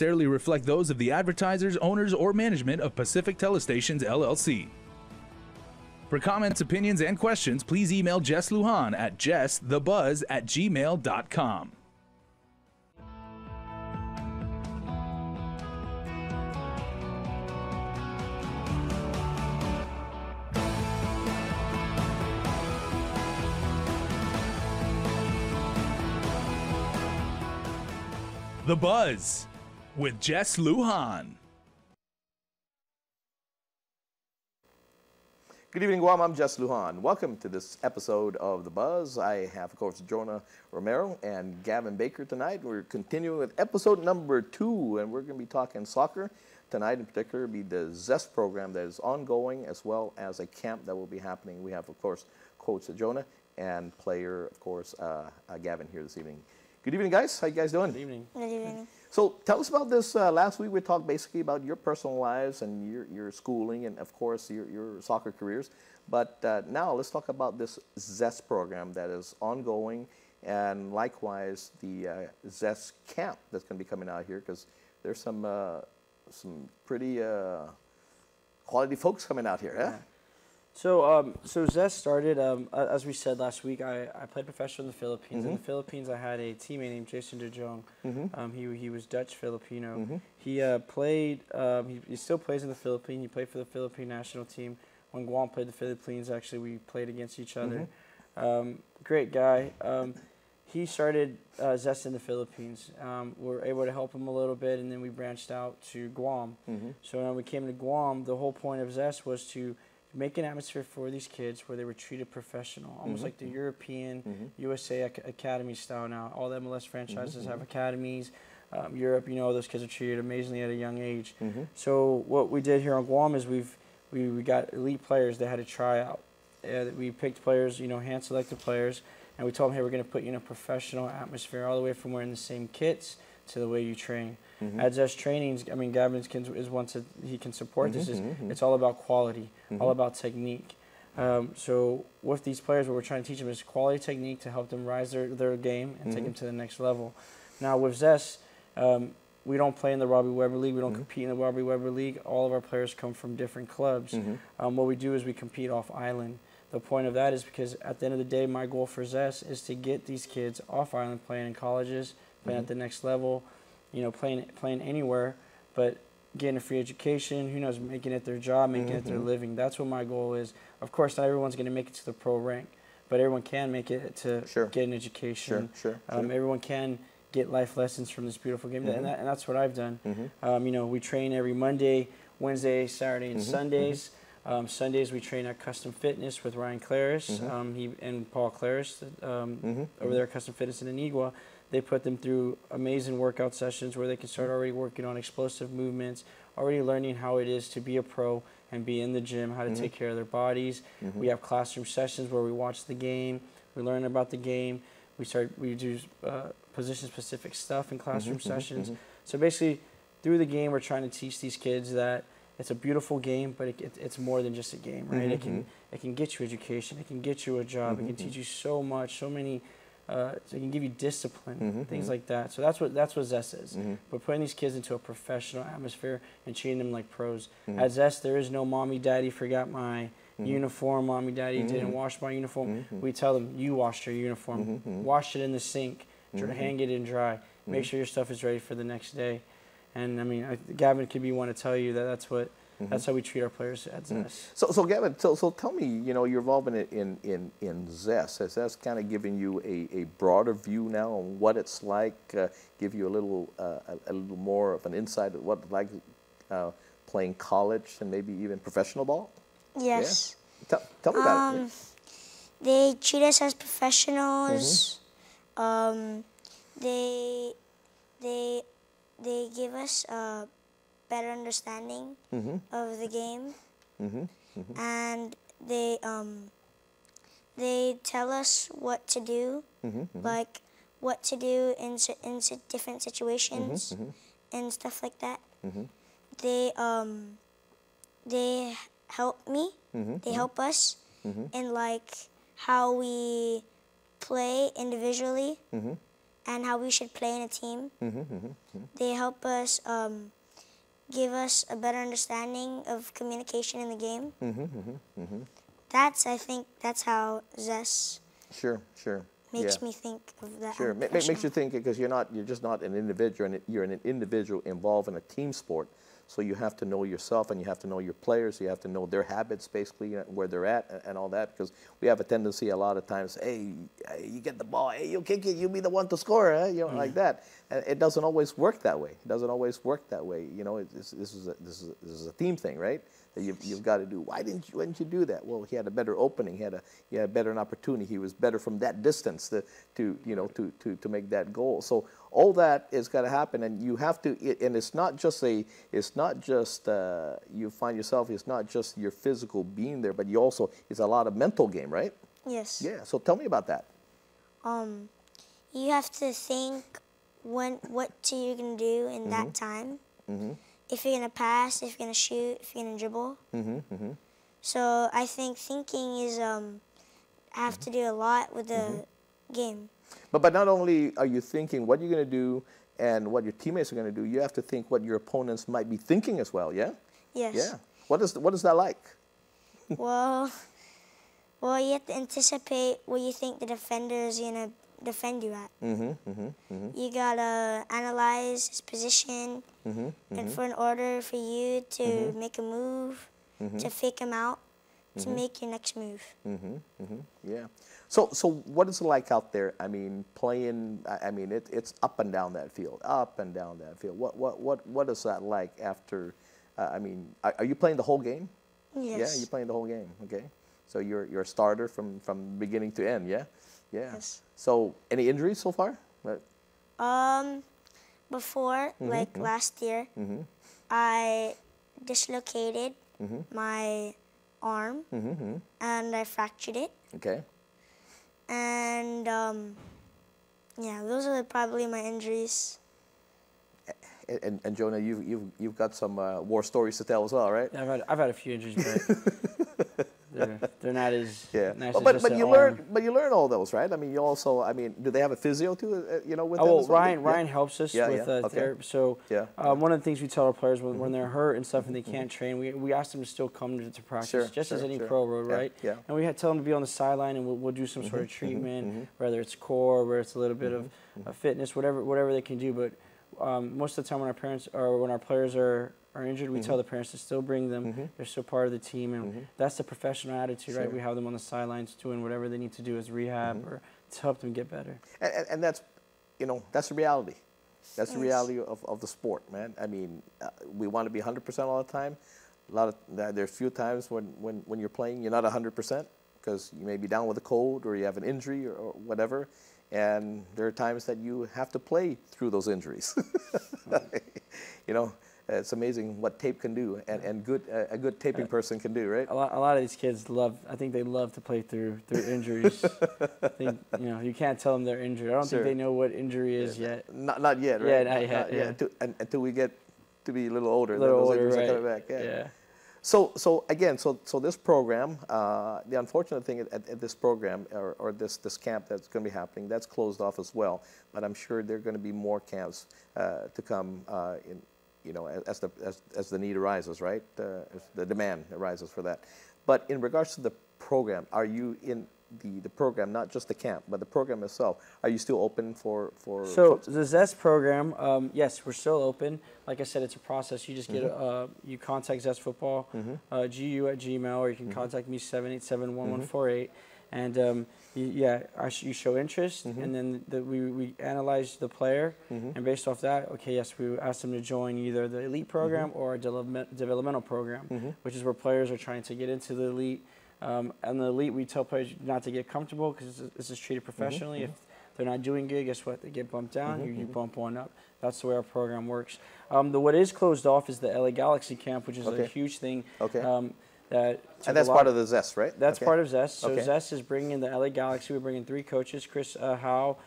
necessarily reflect those of the advertisers, owners, or management of Pacific Telestations, LLC. For comments, opinions, and questions, please email Jess Lujan at jessthebuzz@gmail.com. The Buzz with Jess Lujan. Good evening, Guam. I'm Jess Lujan. Welcome to this episode of The Buzz. I have, of course, Jonah Romero and Gavin Baker tonight. We're continuing with episode number 2, and we're going to be talking soccer. Tonight, in particular, will be the ZEST program that is ongoing, as well as a camp that will be happening. We have, of course, Coach Jonah and player, of course, Gavin here this evening. Good evening, guys. How you guys doing? Good evening. Good evening. So tell us about this. Last week we talked basically about your personal lives and your schooling and, of course, your soccer careers. But now let's talk about this ZEST program that is ongoing, and likewise the ZEST camp that's going to be coming out here, because there's some pretty quality folks coming out here. Yeah? So ZEST started, as we said last week, I played professional in the Philippines. In the Philippines, I had a teammate named Jason De Jong. He was Dutch Filipino. He played, he still plays in the Philippines. He played for the Philippine national team. When Guam played the Philippines, actually, we played against each other. Great guy. He started ZEST in the Philippines. We were able to help him a little bit, and then we branched out to Guam. So when we came to Guam, the whole point of ZEST was to make an atmosphere for these kids where they were treated professional, almost like the European USA Academy style now. All the MLS franchises have academies. Europe, you know, those kids are treated amazingly at a young age. So what we did here on Guam is we got elite players that had to try out. We picked players, you know, hand-selected players, and we told them, hey, we're going to put you in a professional atmosphere, all the way from wearing the same kits to the way you train. At ZEST trainings, I mean, Gavin is one to, he can support this. It's all about quality, all about technique. So with these players, what we're trying to teach them is quality technique to help them rise their game and take them to the next level. Now with ZEST, we don't play in the Robbie Weber League. We don't compete in the Robbie Weber League. All of our players come from different clubs. What we do is we compete off island. The point of that is because at the end of the day, my goal for ZEST is to get these kids off island, playing in colleges, playing at the next level, you know, playing anywhere, but getting a free education, who knows, making it their job, making it their living. That's what my goal is. Of course, not everyone's going to make it to the pro rank, but everyone can make it to get an education. Everyone can get life lessons from this beautiful game, and that's what I've done. You know, we train every Monday, Wednesday, Saturday, and Sundays. Sundays we train at Custom Fitness with Ryan Claris, he and Paul Claris over there at Custom Fitness in Anigua. They put them through amazing workout sessions where they can start already working on explosive movements, already learning how it is to be a pro and be in the gym, how to take care of their bodies. We have classroom sessions where we watch the game, we learn about the game, we do position-specific stuff in classroom sessions. So basically, through the game, we're trying to teach these kids that it's a beautiful game, but it's more than just a game, right? It can get you education, it can get you a job, it can teach you so much, so many. So it can give you discipline, things like that. So that's what ZEST is. We're putting these kids into a professional atmosphere and treating them like pros. At ZEST, there is no mommy, daddy forgot my uniform, mommy, daddy didn't wash my uniform. We tell them, you washed your uniform. Wash it in the sink, hang it in dry. Make sure your stuff is ready for the next day. And I mean, Gavin could be one to tell you that that's how we treat our players at ZEST. So Gavin, so tell me, you know, your involvement in ZEST. Has ZEST kind of given you a broader view now on what it's like? Give you a little more of an insight of what it's like playing college and maybe even professional ball? Yes. Yeah? Tell me about it. They treat us as professionals. They give us a better understanding of the game, and they tell us what to do, like what to do in different situations and stuff like that. They help me. They help us in like how we play individually and how we should play in a team. They help us give us a better understanding of communication in the game. I think that's how Zess Sure. makes me think of that. Sure, makes you think, because you're just not an individual, you're an individual involved in a team sport. So you have to know yourself, and you have to know your players. You have to know their habits, basically, where they're at, and all that. Because we have a tendency a lot of times, hey, you get the ball, hey, you kick it, you be the one to score, like that. And it doesn't always work that way. It doesn't always work that way. This is a team thing, right? That you've got to do. Why didn't you do that? Well, he had a better opening. He had better an opportunity. He was better from that distance to make that goal. So all that is got to happen, and you have to. And it's not just you find yourself. It's not just your physical being there, but it's a lot of mental game, right? Yes. Yeah. So tell me about that. You have to think what you're gonna do in that time. If you're gonna pass, if you're gonna shoot, if you're gonna dribble. So I think thinking is have to do a lot with the game. But not only are you thinking what you're gonna do and what your teammates are gonna do, you have to think what your opponents might be thinking as well. Yeah. Yes. Yeah. What is that like? Well, you have to anticipate what you think the defender is gonna defend you at. You gotta analyze his position, and in order for you to make a move, to fake him out, to make your next move. Yeah. So what is it like out there? I mean, playing. I mean, it's up and down that field, up and down that field. What is that like after? I mean, are you playing the whole game? Yes. Yeah, you're playing the whole game. Okay. So you're a starter from beginning to end. Yeah. Yeah. Yes. So any injuries so far? Before, like last year, I dislocated my arm, and I fractured it. Okay. And yeah, those are probably my injuries. And Jonah, you've got some war stories to tell as well, right? Yeah, I've had a few injuries, but they're not as nice as but just you an learn arm. all those, right? I mean, do they have a physio too? With them well, as well? Ryan helps us with therapy. So one of the things we tell our players when they're hurt and stuff and they can't train, we ask them to still come to practice, just as any pro would, right? Yeah. And we tell them to be on the sideline, and we'll do some sort of treatment, whether it's core, whether it's a little bit of fitness, whatever they can do. But most of the time when our players are injured, we tell the parents to still bring them. They're still part of the team, and that's the professional attitude, right? We have them on the sidelines doing whatever they need to do as rehab or to help them get better. And that's, that's the reality. That's the reality of the sport, man. I mean, we want to be 100% all the time. There's few times when you're playing, you're not 100% because you may be down with a cold or you have an injury or whatever. And there are times that you have to play through those injuries. It's amazing what tape can do, and a good taping person can do, right? A lot of these kids I think they love to play through injuries. I think, you can't tell them they're injured. I don't think they know what injury is yet. Not yet, right? Yeah, not yet. Until we get to be a little older. Those injuries right. are coming back. Yeah. So again, this program, the unfortunate thing at this program or this camp that's going to be happening, that's closed off as well. But I'm sure there are going to be more camps to come as the need arises, right? As the demand arises for that. But in regards to the program, are you in the program, not just the camp, but the program itself? Are you still open for So folks? the Zest program, yes, we're still open. Like I said, it's a process. You just get you contact Zest Football, GU@gmail, or you can contact me 787-1148, and you show interest, and then we analyze the player, and based off that, okay, yes, we ask them to join either the elite program or a developmental program, which is where players are trying to get into the elite. And the elite, we tell players not to get comfortable because this is treated professionally. If they're not doing good, guess what? They get bumped down. You bump one up. That's the way our program works. What is closed off is the LA Galaxy camp, which is a huge thing. Okay. And that's part of the Zest, right? That's part of Zest. So Zest is bringing in the LA Galaxy. We're bringing 3 coaches. Chris Howe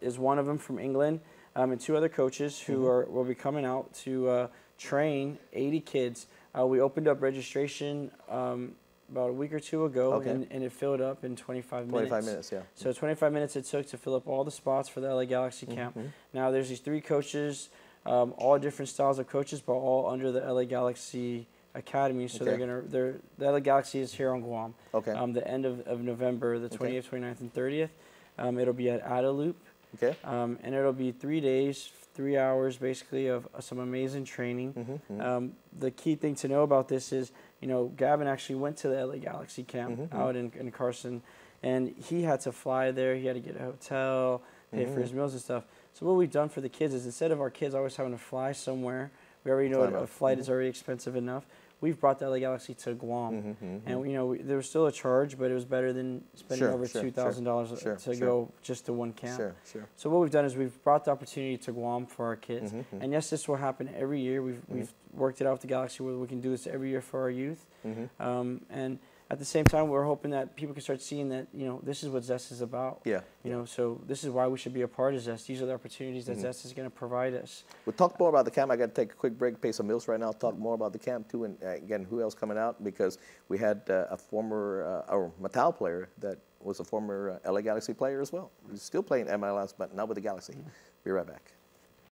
is one of them from England, and 2 other coaches who will be coming out to train 80 kids. We opened up registration about a week or two ago, Okay. and it filled up in 25 minutes. 25 minutes, yeah. So 25 minutes it took to fill up all the spots for the LA Galaxy camp. Now there's these 3 coaches, all different styles of coaches, but all under the LA Galaxy Academy. So Okay. the LA Galaxy is here on Guam. Okay. The end of November, the 20th, 29th, and 30th. It'll be at Adaloop. Okay. And it'll be 3 days, 3 hours basically of some amazing training. The key thing to know about this is, you know, Gavin actually went to the LA Galaxy camp out in Carson, and he had to fly there. He had to get a hotel, pay for his meals and stuff. So what we've done for the kids is, instead of our kids always having to fly somewhere, we already know a flight is already expensive enough. We've brought the LA Galaxy to Guam, and you know, there was still a charge, but it was better than spending over $2,000 to go just to one camp. So what we've done is we've brought the opportunity to Guam for our kids, and yes, this will happen every year. We've worked it out with the Galaxy where we can do this every year for our youth, and at the same time, we're hoping that people can start seeing that, you know, this is what Zest is about. You know, so this is why we should be a part of Zest. These are the opportunities that Zest is going to provide us. We'll talk more about the camp. I got to take a quick break, pay some bills right now, talk more about the camp too, and again, who else coming out, because we had a former Mattel player that was a former LA Galaxy player as well. He's still playing MLS, but not with the Galaxy. Be right back.